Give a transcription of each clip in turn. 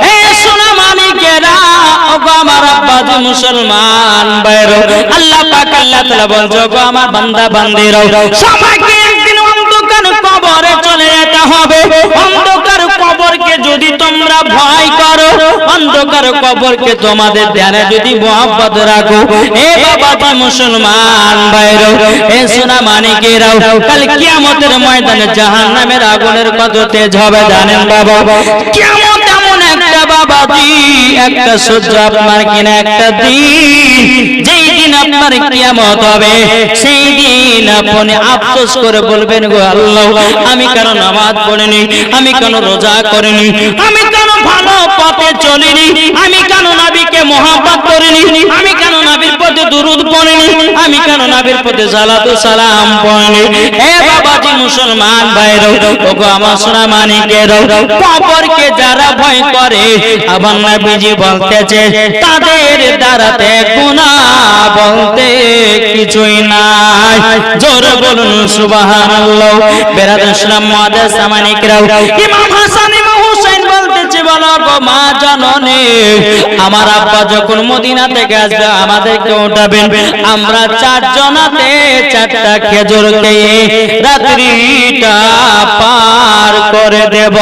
এ সোনা মানিকেরা ওগো আমার আব্বাজি মুসলমান ভাইরা আল্লাহ পাক আল্লাহ তাআলা বলছে ওগো আমার বান্দা বান্দিরা সবাইকে একদিন অন্ধকার কবরে চলে যেতে হবে অন্ধকার কবরকে যদি তোমরা ভয় করো অন্ধকার কবরকে তোমাদের ধ্যানে যদি মহব্বত রাখো এ বাবাজি মুসলমান ভাইরা এ সোনা মানিকেরা কাল কিয়ামতের ময়দানে জাহান্নামের আগুনের কত তেজ হবে জানেন বাবা কিয়ামত এমন একটা বাবাজি একটা সহ্য আপনার কিনা একটা দিন যেই দিন আপনার কিয়ামত হবে সেই দিন আপনি আফসোস করে বলবেন গো আল্লাহ আমি কেন নামাজ পড়িনি আমি কেন রোজা করিনি আমি কেন ভালো পথে চলিনি আমি কেন নবীকে মহব্বত করিনি আমি কেন নবীর পথে দুরূদ পড়িনি আমি কেন নবীর পথে সালাতু সালাম পড়িনি এ বাবাজি মুসলমান ভাইরা ওগো আমার সোনা মানিকেরা কবরকে যারা ভয় করে আমার নবীজি বলতেছে তাদের দ্বারাতে গুনাহ বলতে কিছুই নাই জোরে বলুন সুবহানাল্লাহ বেরাদার ইসলাম মুআদ্দাস মানিকেরা ইমাম হাসান ইমাম হুসাইন বলতেছে বলো গো মা জননী আমার আব্বা যখন মদিনা থেকে আসবে আমাদেরকে উঠাবেন আমরা চারজনাতে চারটা খেজুর খেয়ে রাত্রিটা পার করে দেব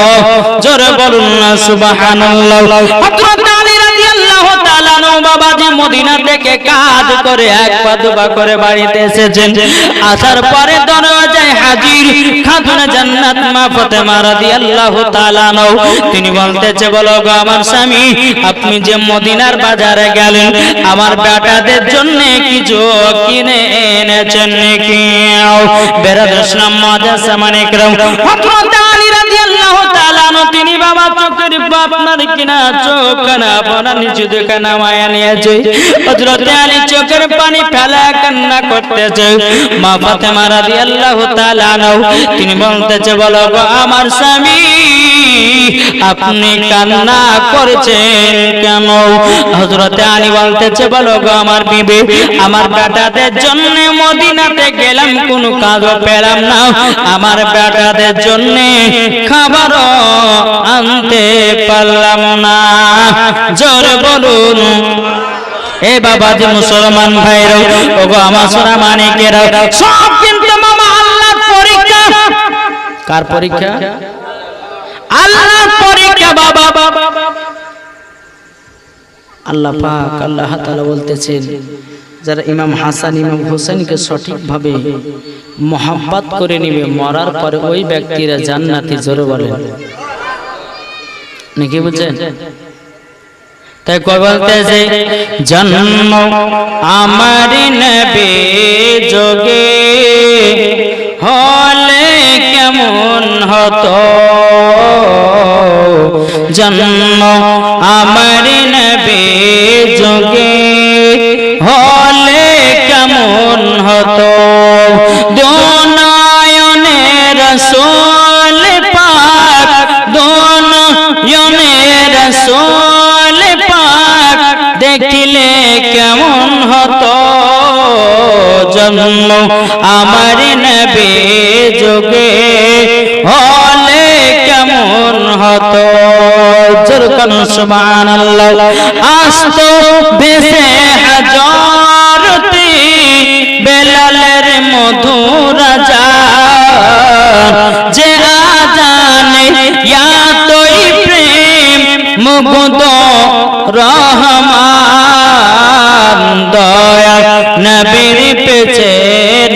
জোরে বলুন না সুবহানাল্লাহ হযরত আলী রাদিয়াল্লাহু তাআলা নও বাবাজি মদিনা থেকে কাজ করে এক পা দুপা করে বাড়িতে এসেছেন আসার পরে দরজায় হাজির খাতুন জান্নাত মা ফাতেমা রাদিয়াল্লাহু তাআলা নও তিনি বলতেছে বলো গো আমার স্বামী আপনি যে মদিনার বাজারে গেলেন আমার বেটাদের জন্য কিছু কিনে এনেছেন নাকি বেরাদার ইসলাম মুআদ্দাস মানিকেরা হযরত আলী রাদিয়াল্লাহু তাআলা নও তিনি বাবা চোখের আপনার কিনা চোখ কানা আপনার নিচে দেখে নামায়া নিয়েছে হযরত আলী চোখের পানি ফেলা কান্না করতেছে মা ফাতেমা রাদিয়াল্লাহু তাআলা নও তিনি বলতেছে বলো গো আমার স্বামী আপনি কান্না করছেন কেন হযরত আলী বলতেছে বলো গো আমার বিবি আমার বেটাদের জন্য মদিনাতে গেলাম কোনো কাজও পেলাম না আমার বেটাদের জন্য খাবারও আনতে পারলাম না জোরে বলুন এ বাবাজি মুসলমান ভাইরা ওগো আমার সোনা মানিকেরা সব কিন্তু মামা আল্লাহর পরীক্ষা কার পরীক্ষা আল্লাহর পরীক্ষা বাবা আল্লাহ পাক আল্লাহ তাআলা বলতেছেন যারা ইমাম হাসান ইমাম হোসেনকে সঠিকভাবে মহব্বত করে নেবে মরার পরে ওই ব্যক্তিরা জান্নাতি জোরে বলেন নাকি বুঝছেন তাই কই বলতেছে জন্ম আমার নবী যোগে হলে কেমন হতো জন্ম আমার নবী যোগে হলে কেমন হতো দোনয়নে রাসূল পাক দোনয়নে রাসূল পাক দেখিলে কেমন হতো জন্ম আমার নবী যোগে হলে কেমন হতো জোরকান সুবহানাল্লাহ আস্তো বেশে হাজারতি বেলালের মধুর আজান যে আজানে ইয়াতই প্রেম মুগ্ধ রহমান দয়া নবীর পেছে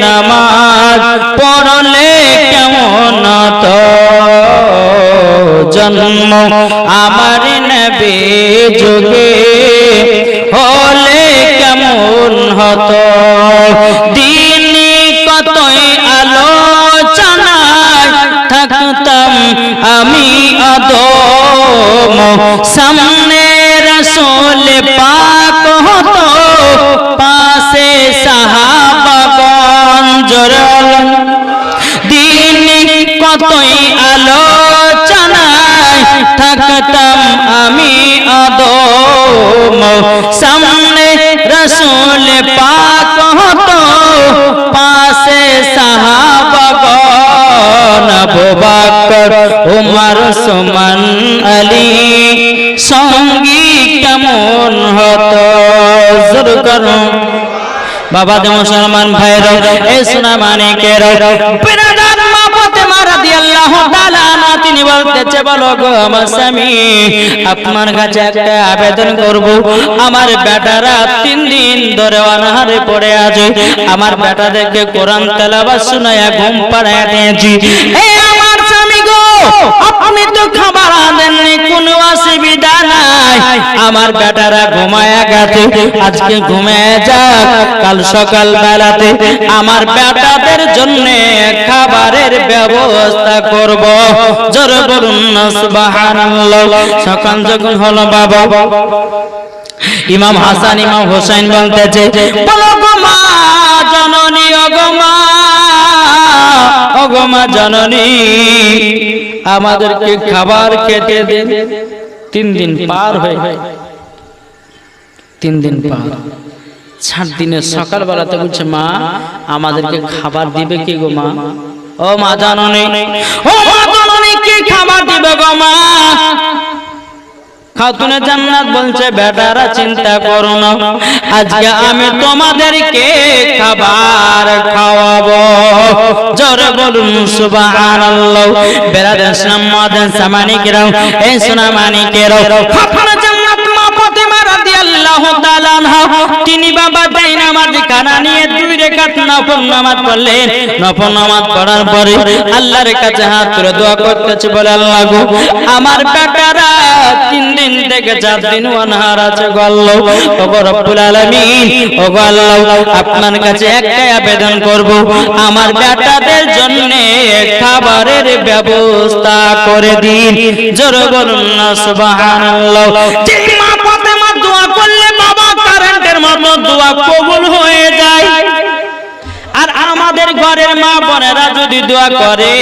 নামাজ পড়লে কেমন হতো জন্ম আমার নবী যুগে হলে কেমন হতো দিনে কতই আলোচনায় থাকতাম আমি আদম সামনে রাসূল পাক হতো পাশে সাহাবাগণ জোরে দিনে কতই আলোচনায় থাকতাম আমি আদম সামনে রাসূল পাক হতো পাশে সাহাবাগণ আবু বকর উমর সুমন আলী করো বাবা যে মুসলমান ভাইরা এই সোনা মানিকেরা বিরাদার মা ফাতেমা রাদিয়াল্লাহু তাআলা আনহা তিনি বলতেছে বলো গো আমার স্বামী আপনার কাছে একটা আবেদন করব আমার বেটারা 3 দিন ধরে অনাহারে পড়ে আছে আমার বেটাদেরকে কোরআন তেলাওয়াত শোনায়া ঘুম পাড়ায় দিয়েছি এই আমার স্বামী গো আপনি তো খাবার দেননি কোনো অসুবিধা নাই আমার বেটারা ঘুমায়া গেছে আজকে ঘুমিয়ে যাক কাল সকাল বেলাতে আমার বেটাদের জন্য খাবারের ব্যবস্থা করব জোরে বলুন না সুবহানাল্লাহ সকাল যখন হলো বাবা ইমাম হাসান ইমাম হোসেন বলতেছে বলো গো মা জননী ওগো মা জননী আমাদেরকে খাবার খেতে দেন 3 দিন পার হয়ে 3 দিন পার 4 দিনের সকাল বেলাতে বলছে মা আমাদেরকে খাবার দিবে কি গো মা ও মা জননী কি খাবার দিবে গো মা খাতুনে জান্নাত বলছে বেটারা চিন্তা করো না আজকে আমি তোমাদেরকে খাবার খাওয়াবো জোরে বলুন সুবহানাল্লাহ বেরাদার ইসলাম মাদান সামানিকেরাও এই সোনা মানিকেরাও খাতুনে জান্নাত মা ফাতেমা রাদিয়াল্লাহু তাআলা আনহা তিনি বাবা যাই নামাজ কানা নিয়ে 2 রাকাত নফল নামাজ পড়লেন নফল নামাজ পড়ার পরে আল্লাহর কাছে হাত তুলে দোয়া করতেছে বলে আল্লাহ গো আমার বেটারা 3 দিন থেকে 4 দিন অনাহার আছে গো আল্লাহ ওগো রব্বুল আলামিন ওগো আল্লাহ আপনার কাছে একটাই আবেদন করব আমার বেটাদের জন্য খাবারের ব্যবস্থা করে দিন জোরে বলুন না সুবহানাল্লাহ যেই মা ফাতেমা দোয়া করলে বাবা কারেন্টের মতো দোয়া কবুল হয়ে যায় আর আমাদের ঘরের মা বোনেরা যদি দোয়া করে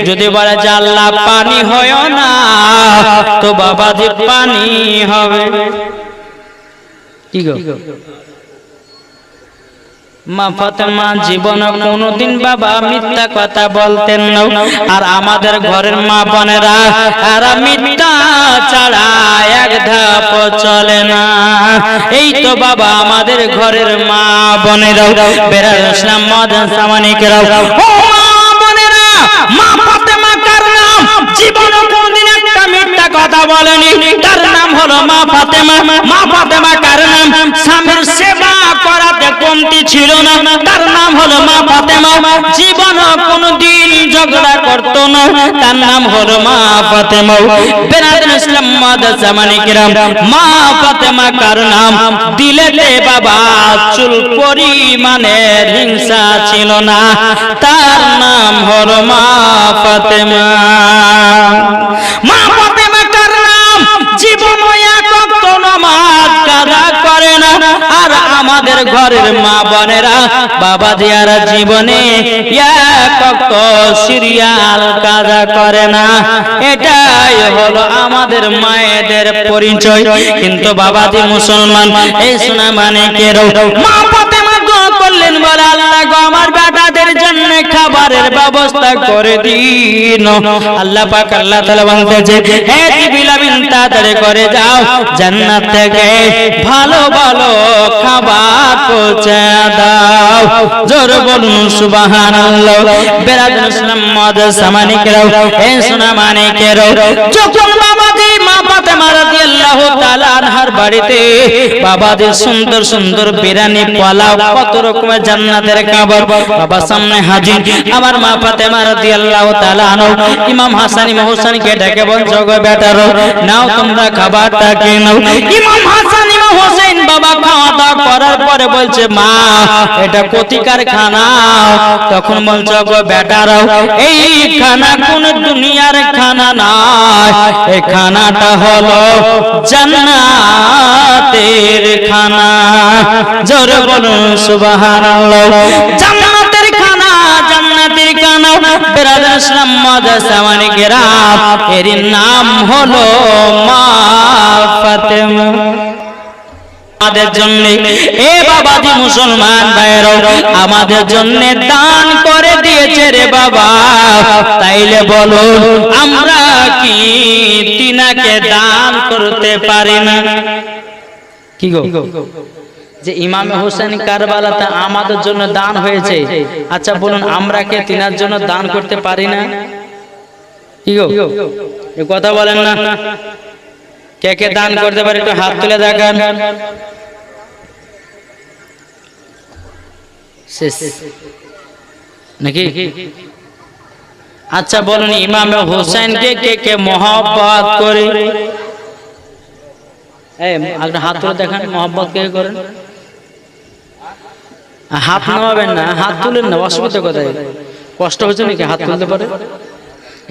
যদি বলে যে আল্লাহ পানি হয় না তো বাবা যে পানি হবে কি গো মা ফাতেমা জীবনে কোনোদিন বাবা মিথ্যা কথা বলতেন না আর আমাদের ঘরের মা বোনেরা এরা মিথ্যা ছাড়া এক ধাপ চলে না এই তো বাবা আমাদের ঘরের মা বোনেরা বেরার ইসলাম মাদান সামানিকেরা ও মা বোনেরা মা ফাতেমা কার নাম জীবনে কোনোদিন একটা মিথ্যা কথা বলেনি তার নাম হলো মা ফাতেমা মা ফাতেমা কার নাম স্বামীর সেবা করাতে কমতি ছিল না তার নাম হলো মা ফাতেমা জীবন কোনদিন ঝগড়া করত না তার নাম হলো মা ফাতেমা বেরাদার ইসলাম মাদান সামানিকেরা মা ফাতেমা কার নাম দিলেতে বাবা চুল পরিমাণে হিংসা ছিল না তার নাম হলো মা ফাতেমা মা ফাতেমা কার নাম জীবন এক ওয়াক্ত নামাজ কাজা করে না আর আমাদের ঘরের মা বোনেরা বাবা দিয়ারা জীবনে এক ওয়াক্ত সিরিয়াল কাজা করে না এটাই হলো আমাদের মায়েদের পরিচয় কিন্তু বাবাজি মুসলমান এই সোনা মানিকের মা ফাতেমা দোয়া করলেন বলে আল্লাহ গো আমার বেটাদের জন্য খাবারের ব্যবস্থা করে দিন আল্লাহ পাক আল্লাহ তাআলা বলতেছে হে জিবরিল আমিন তাড়াতাড়ি করে যাও জান্নাত থেকে ভালো ভালো খাবার পৌঁছে দাও জোরে বলুন সুবহানাল্লাহ বেরাদার ইসলাম মাদান সামানিকেরা এই সোনা মানিকেরা যখন বাবাজি মা ফাতেমা রাদিয়াল্লাহু তাআলা আনহার বাড়িতে বাবাজি সুন্দর সুন্দর বিরিয়ানি পোলাও কত রকমের জান্নাতের খাবার বাবা সামনে হাজির আমার মা ফাতেমা রাদিয়াল্লাহু তাআলা আনহা ইমাম হাসান ইমাম হোসেনকে ডেকে বলছো গো বেটারো নাও তোমরা খাবারটা খেয়ে নাও ইমাম হাসান ইমাম হোসেন বাবা খাওয়া দাওয়া করার পরে বলছে মা এটা কোথিকার খানা তখন বলছো গো বেটারো এই খানা কোন দুনিয়ার খানা না এই খানাটা হলো জান্নাতের খানা জোরে বলুন সুবহানাল্লাহ জান্নাতের খানা জান্নাতের খানা বেরাদার ইসলাম মাদান সামানিকেরা এর নাম হলো মা ফাতেমা আমাদের জন্য এ বাবাজি মুসলমান ভাইরা আমাদের জন্য দান করে দিয়েছে রে বাবা তাইলে বলো আমরা কি তিনাকে দান করতে পারি না কি গো যে ইমাম হোসেন কারবালাতে আমাদের জন্য দান হয়েছে। আচ্ছা বলুন, আমরা কে তিনার জন্য দান করতে পারি না? কি গো, এই কথা বলেন না? কে কে দান করতে পারে একটু হাত তুলে দেখান। শেষ নাকি? আচ্ছা বলুন, ইমাম হোসেনকে কে কে মহব্বত করে? আপনার হাত তুলে দেখান, মহব্বত কে করেন? হাত নামাবেন না, হাত তুলেন না, অসুবিধা কোথায়? কষ্ট হচ্ছে নাকি হাত তুলতে পারে?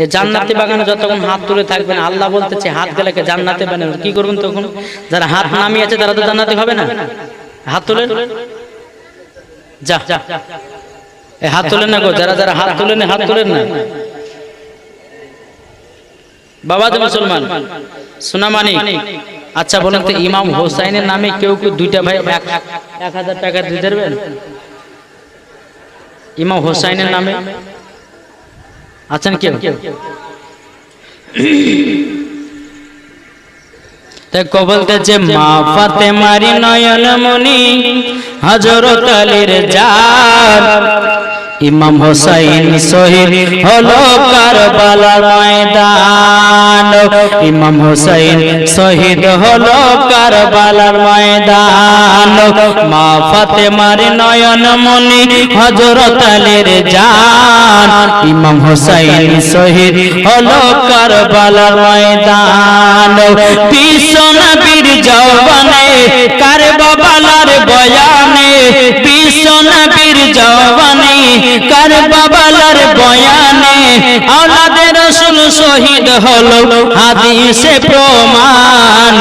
এই জান্নাতি বাগানে যতক্ষণ হাত তুলে থাকবেন, আল্লাহ বলতেছে হাত গেলাকে জান্নাতে বানাবেন। কি করবেন তখন? যারা হাত নামিয়েছে তারা তো জান্নাতি হবে না। হাত তুলেন, যা এই হাত তুলেন না গো, যারা যারা হাত তুলেন হাত তুলেন না। বাবা যে মুসলমান সোনামানি, আচ্ছা বলেন তো, ইমাম হোসাইনের নামে কেউ কেউ দুইটা ভাই 1000 টাকা দিয়ে দেবেন? ইমাম হোসাইনের নামে আছেন কেউ? বলতে যে মা ফাতেমার নয়ন মনি হযরত আলীর জান, ইমাম হোসাইন শহীদ হলো কারবালার ময়দান। ইমাম হোসাইন শহীদ হলো কারবালার ময়দান। মা ফাতেমার নয়ন মনি হযরত আলীর জান, ইমাম হোসাইন শহীদ হলো কারবালার ময়দান। বিশ্ব নবীর জওয়ানে কারবালার বয়ানে, বিশ্ব নবীর জওয়ানে কারবালার বয়ানে আওলাদে রাসূল শহীদ হলো হাদিসে প্রমাণ।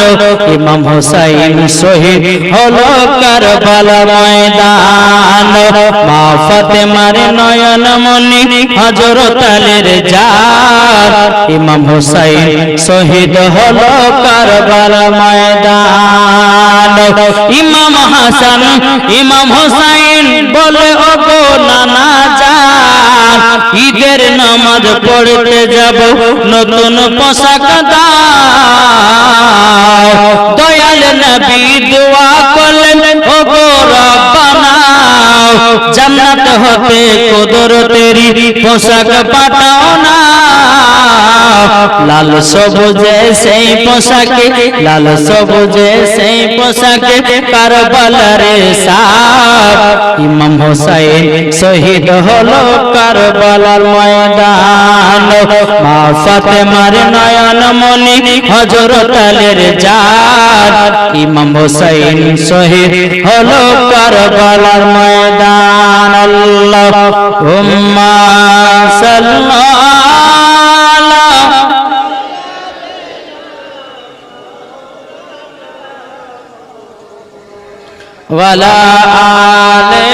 ইমাম হোসাইন শহীদ হলো কারবালার ময়দান। মা ফাতেমার নয়ন মনি হযরত আলীর জান, ইমাম হোসাইন শহীদ হলো কারবালার ময়দান। ইমাম হাসান ইমাম হোসাইন বলে ও গো নানা জান, ঈদের নামাজ পড়তে যাব নতুন পোশাক দাও। দয়াল নবী দোয়া করলেন ও গো রব্বানা, জান্নাত হতে কুদরতেরি পোশাক পাঠাও না। লাল সবুজে সেই পোশাকে, লাল সবুজে সেই পোশাকে কারবালার সাপ, ইমাম হোসাইন শহীদ হলো কারবালার ময়দান। মা ফাতেমার নয়ন মনি হযরত আলীর জান, ইমাম হোসাইন শহীদ হলো কারবালার ময়দান। আল্লাহুম্মা সাল্লি ওয়ালা আলে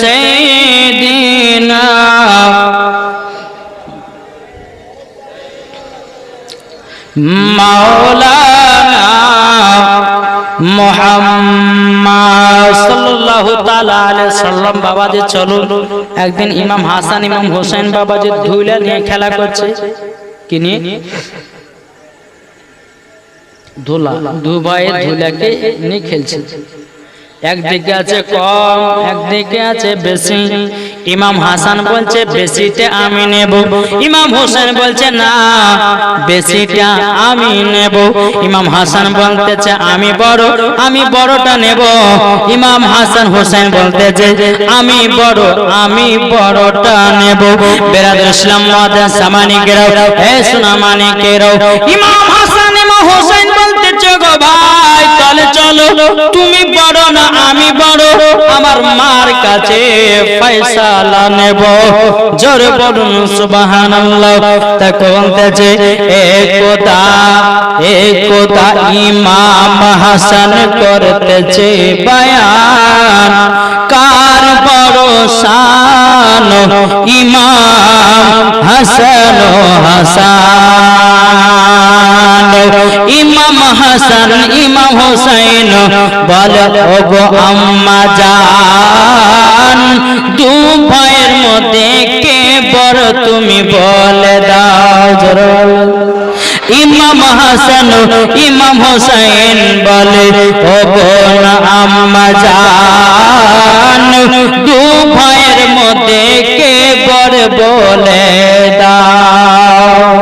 সাইয়্যিদিনা মাওলানা মুহাম্মদ সাল্লাল্লাহু তাআলা আলাইহি সাল্লাম। বাবাজি চলুন, একদিন ইমাম হাসান ইমাম হোসেন বাবাজি ধুলা নিয়ে খেলা করছে। কি নিয়ে? ধুলা। দু ভাই ধুলাকে নিয়ে খেলছে। একদিকে আছে কম, একদিকে আছে বেশি। ইমাম হাসান বলছে বেশিটা আমি নেব, ইমাম হোসেন বলছে না বেশিটা আমি নেব। ইমাম হাসান বলতেছে আমি বড়, আমি বড়টা নেব। ইমাম হাসান হোসেন বলতেছে আমি বড়, আমি বড়টা নেব। বেরাদর ইসলাম মুআজ্জাজ সামানিকেরাও, হে সোনামানিকেরাও, ইমাম হাসান ইমাম হোসেন বলতেছে গো ভাই তাহলে চলো, তুমি বড় না আমি বড়, আমার মার কাছে ফয়সালা নেব। জোরে বলুন সুবহানাল্লাহ। তখন বলতেছে একদা একদা ইমাম হাসান করতেছে বয়ান, কার বড় শান ইমাম হাসান হাসান। ইমাম হাসান ইমাম হোসেন বলে ও গো আম্মা জান, দু ভাইয়ের মধ্যে কে বড় তুমি বলে দাও। ইমাম হাসান ইমাম হোসেন বলে ও বোন আম্মা জান দু ভাইয়ের মধ্যে কে বড় বলে দাও।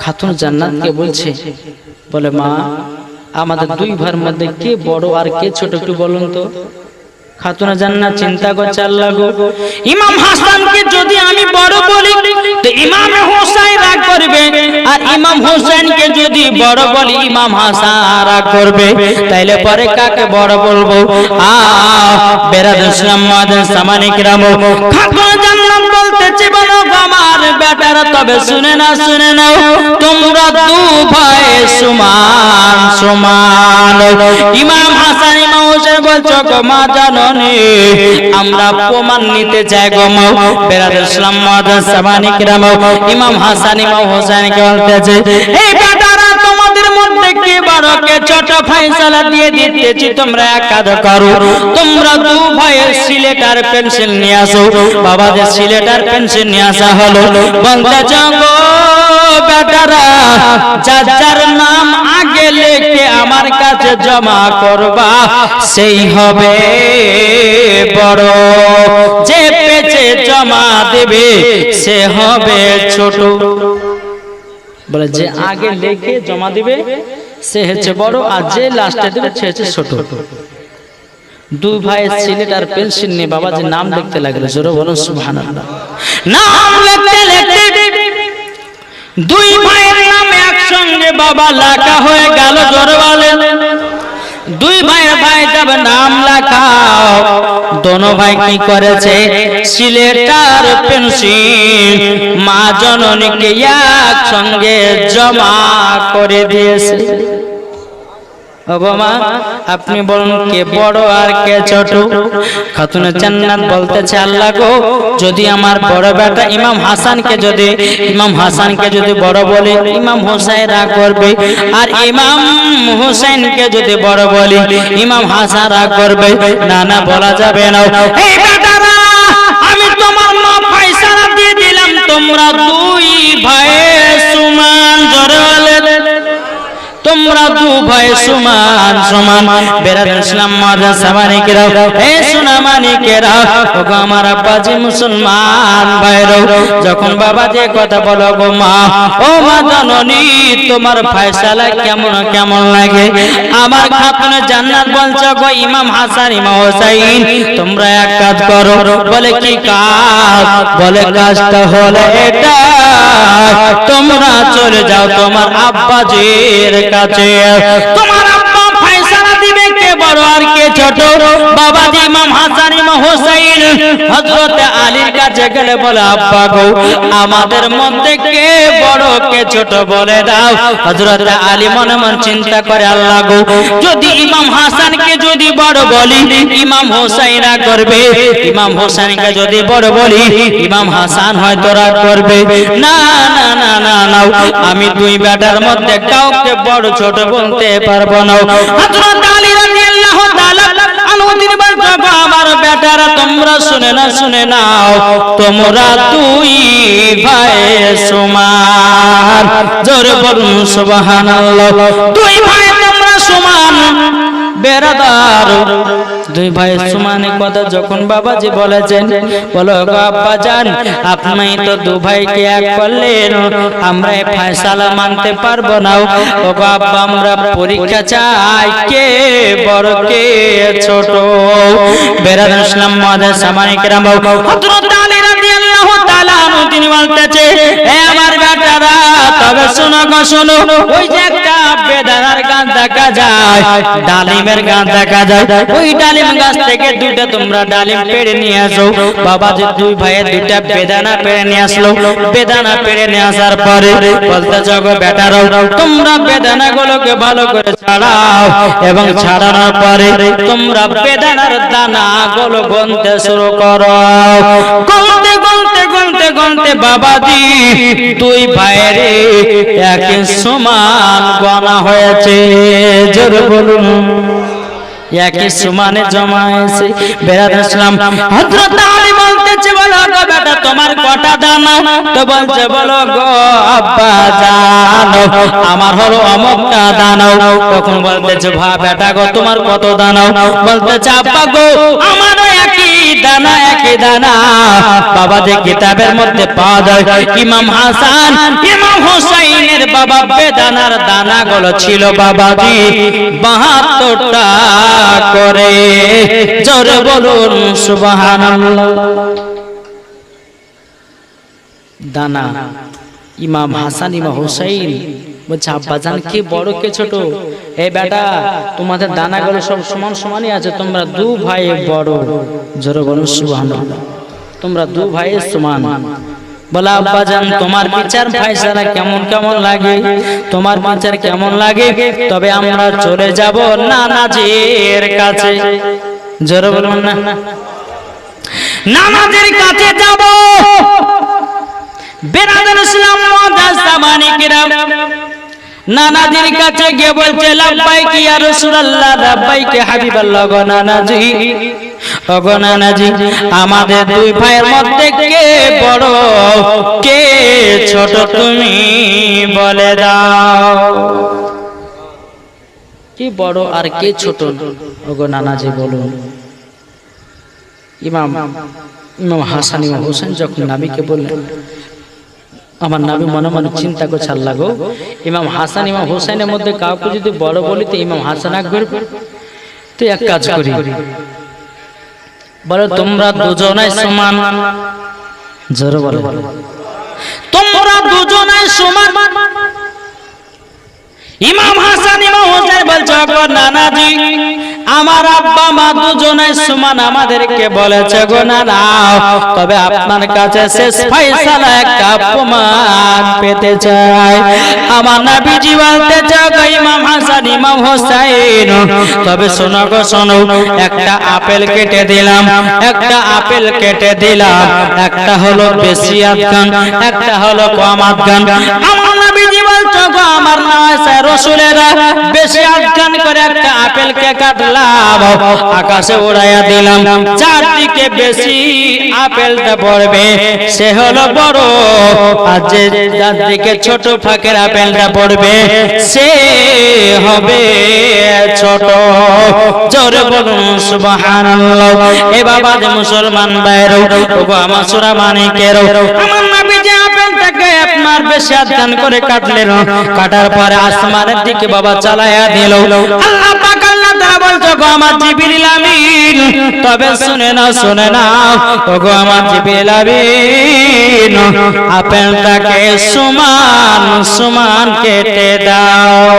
খাতুন জান্নাত কে বলছে, বলে মা আমাদের দুই ভাইয়ের মধ্যে কে বড় আর কে ছোট একটু বলুন তো। খাতুন জান্নাত চিন্তা করছে, আল্লাহ গো ইমাম হাসানকে যদি আমি বড় বলি তো ইমাম হোসেন রাগ করবে, আর ইমাম হোসেনকে যদি বড় বলি ইমাম হাসান রাগ করবে, তাইলে পরে কাকে বড় বলবো? বেরাদুল ইসলাম মাদান সামানি কিরাম, খাতুন জান্নাত বলতেছে বলো আমার বেটারা তবে শুনে নাও তোমরা দু ভাই সমান সমান। ইমাম হাসান ইমাম হোসেন বলছো গো মা জানো আমরা প্রমাণ নিতে চাই গো মা। বেরাদুল ইসলাম মাদান সামানি কিরাম ইমাম হাসান ইমাম হোসেনকে বলতেছে এই বেটারা তোমাদের মধ্যে কে বড় কে ছোট ফয়সালা দিয়ে দিতেছি, তোমরা এক কাজ করো, তোমরা দু ভাইয়ের সিলেট আর পেন্সিল নিয়ে আসো। বাবা যে সিলেট আর পেন্সিল নিয়ে আসা হলো, বলতেছে গো বেটারা যার নাম আগে লিখে আমার কাছে জমা করবা সেই হবে বড়, যে পেছে জমা দেবে সে হবে ছোট। বলে যে আগে লিখে জমা দিবে সে হচ্ছে বড়, আর যে লাস্টে দেবে সে হচ্ছে ছোট। দুই ভাই সিলেট আর পেন্সিল নিয়ে বাবাজি নাম লিখতে লাগলো। জোরে বলুন সুবহানাল্লাহ। নাম লিখতে লিখতে দুই ভাইয়ের নাম একসঙ্গে বাবা লেখা হয়ে গেল। জোরে বলেন দুই ভাই যাব নাম লেখাও, দোনো ভাই কি করেছে সিলেট আর পেন্সিল মা জননীকে একসঙ্গে জমা করে দিয়েছে। মা আপনি বলুন কে বড় আর কে ছোট? খাতুন জান্নাত বলতেছে আল্লাহ গো যদি আমার বড় বেটা ইমাম হাসানকে যদি বড় বলে ইমাম হোসেন রাগ করবে, আর ইমাম হোসেনকে যদি বড় বলি ইমাম হাসান রাগ করবে। না না বলা যাবে না। এই বেটারা আমি তোমার মা ফয়সালা দিয়ে দিলাম, তোমরা দুই ভাই সমান। জোরে বলেন তোমরা দু ভাই সমান সমান। বেরাদুল ইসলাম মাদান সামানি কিরাম হে সোনা মানিকেরা, ওগো আমার আব্বাজি মুসলমান ভাইরা, যখন বাবা যে কথা বলো গো মা ও মা জননী তোমার ফয়সালা কেমন কেমন লাগে? আমার খাতুন জান্নাত বলছো গো ইমাম হাসান ইমাম হোসেন তোমরা এক কাজ করো। বলে কি কাজ? বলে কাজটা হলো এটা, তোমরা চলে যাও তোমার আব্বাজির কাছে, তোমার আব্বা ফয়সালা দিবে কে বড় আর কে ছোট। বাবাজি ইমাম হাসান ইমাম হোসেন হযরত আলীর কাছে গেলে বলে আব্বা গো আমাদের মধ্যে কে বড় কে ছোট বলে দাও। হযরত আলী মনে মনে চিন্তা করে আল্লাহ গো যদি ইমাম হাসানকে যদি বড় বলি ইমাম হোসেন রাগ করবে, ইমাম হোসেনকে যদি বড় বলি ইমাম হাসান হয়তো রাগ করবে। না না না না না আমি দুই বেটার মধ্যে কাউকে বড় ছোট বলতে পারবো না। হযরত আলী রাদিয়াল্লাহু তাআলা আনহু তিনি বলতো আমার বেটারা তোমরা শুনে নাও তোমরা দুই ভাই সমান। জোরে বলুন সুবহানাল্লাহ। দুই ভাই তোমরা সমান। বেরাদার দুই ভাই সমানের কথা যখন বাবাজি বলেছেন, বলো গো আব্বা জান আপনি তো দু ভাইকে এক করলেন, আমরা এই ফয়সালা মানতে পারবো না। ও গো আব্বা আমরা পরীক্ষা চাই কে বড় কে ছোট। বেরাদুল ইসলাম মাদান সামানি কিরাম হযরত আলী রাদিয়াল্লাহু তাআলা আনহু তিনি বলতেছে হে আমার বেটারা তবে শোনো গো শোনো, ওই যে একটা বেদানার গাছ দেখা যায়, ডালিমের গাছ দেখা যায়, ওই ডালিম গাছ থেকে দুইটা তোমরা ডালিম পেড়ে নিয়ে আসো। বাবা যে দুই ভাইয়ের দুইটা বেদানা পেড়ে নিয়ে আসলো। বেদানা পেড়ে নিয়ে আসার পরে বলতে যাবো বেটারাও তোমরা বেদানা গুলোকে ভালো করে ছাড়াও, এবং ছাড়ানোর পরে তোমরা বেদানার দানা গুলো গুনতে শুরু করো। গুনতে গুনতে গুনতে গুনতে বাবাজি দুই ভাইয়ের একই সমান গোনা হয়েছে। জোরে বলুন একই সমানে জমা হয়েছে। বেরাদর ইসলাম, হযরত আলী বলতেছে, বলো গো বেটা তোমার কটা দানা? তো বলছে, বলো গো আব্বা জানো আমার হলো অমুকটা দানা। তখন বলতেছে, ভা বেটা গো তোমার কত দানা? বলতেছে, আব্বা গো আমারও একই দানা, একই দানা। বাবা যে কিতাবের মধ্যে পাওয়া যায়, ইমাম হাসান ইমাম হুসাইনের বাবা বেদানার দানাগুলো ছিল বাবাজি 72টা করে। জোরে বলুন সুবহানাল্লাহ। দানা ইমাম হাসান ইমাম হুসাইন বলছে, আব্বাজান কি বড় কে ছোট? এই বেটা তোমাদের দানাগুলো সব সমান সমানই আছে, তোমরা দু ভাই বড়। জোরে বলুন সুবহানাল্লাহ। তোমরা দু ভাই সমান। বলা আব্বাজান তোমার বিচার ফায়সালা কেমন কেমন লাগে? তোমার বিচার কেমন লাগে? তবে আমরা চলে যাব নানাজির কাছে। জোরে বলুন না, নানাজির কাছে যাব। বেরাদর ইসলাম মুআজ্জাজ সামানি কিরাম, নানাজির কাছে গিয়ে বলছে, লাব্বাইক ইয়া রাসূলুল্লাহ, লাব্বাইক হাবিবাল্লাহ। গো নানাজি, ও গো নানাজি, আমাদের দুই ভাইয়ের মধ্যে কে বড় কে ছোট তুমি বলে দাও। কি বড় আর কে ছোট? ও গো নানাজি বলুন। ইমাম হাসান ইমাম হোসেন যখন নবীকে বললেন, আমার নবী মনে মনে চিন্তা করছে, আল্লাহ গো ইমাম হাসান ইমাম হোসেনের মধ্যে কাউকে যদি বড় বলি তো ইমাম হাসান আকবর, তো এক কাজ করি, বলো তোমরা দুজনাই সমান। জোরে বলো, তোমরা দুজনাই সমান। ইমাম হাসান ইমাম হোসেন বলছে, গো নানাজি আমার আব্বা মা দুজনাই সমান, আমাদেরকে বলেছে গো নানা, তবে আপনার কাছে শেষ ফয়সালা একটা প্রমাণ পেতে চাই। আমার নবীজি বলতেছে, গো ইমাম হাসান ইমাম হোসেন, তবে শোনো গো শোনো, একটা আপেল কেটে দিলাম, একটা আপেল কেটে দিলাম, একটা হলো বেশি আদগান, একটা হলো কম আদগান। আমার নবীজি বলছে, গো আমার নওয়াজ রাসূলেরা বেশি আদগান করে একটা আপেলকে কাটলাম, আকাশে উড়াইয়া দিলাম, চারদিকে বেশি আপেলটা পড়বে সে হলো বড়, আর যে চারদিকে ছোট ফাঁকের আপেলটা পড়বে সে হবে ছোট। জোরে বলুন সুবহানাল্লাহ। এ বাবা যে মুসলমান ভাইরা, ওগো আমার সূরা মানিকের, আমার নবী যে আপেলটাকে আপনার বেশি আদগান করে কাটলেন, কাটার পরে আসমানের দিকে বাবা চালায়া দিল। আল্লাহ পাক আল্লাহ তাআলা বলছো, গো আমার জিবরিল আমিন, তবে শুনে নাও শুনে নাও, ওগো আমার জিবরিল আমিন, আপেলটাকে সমান সমান কেটে দাও।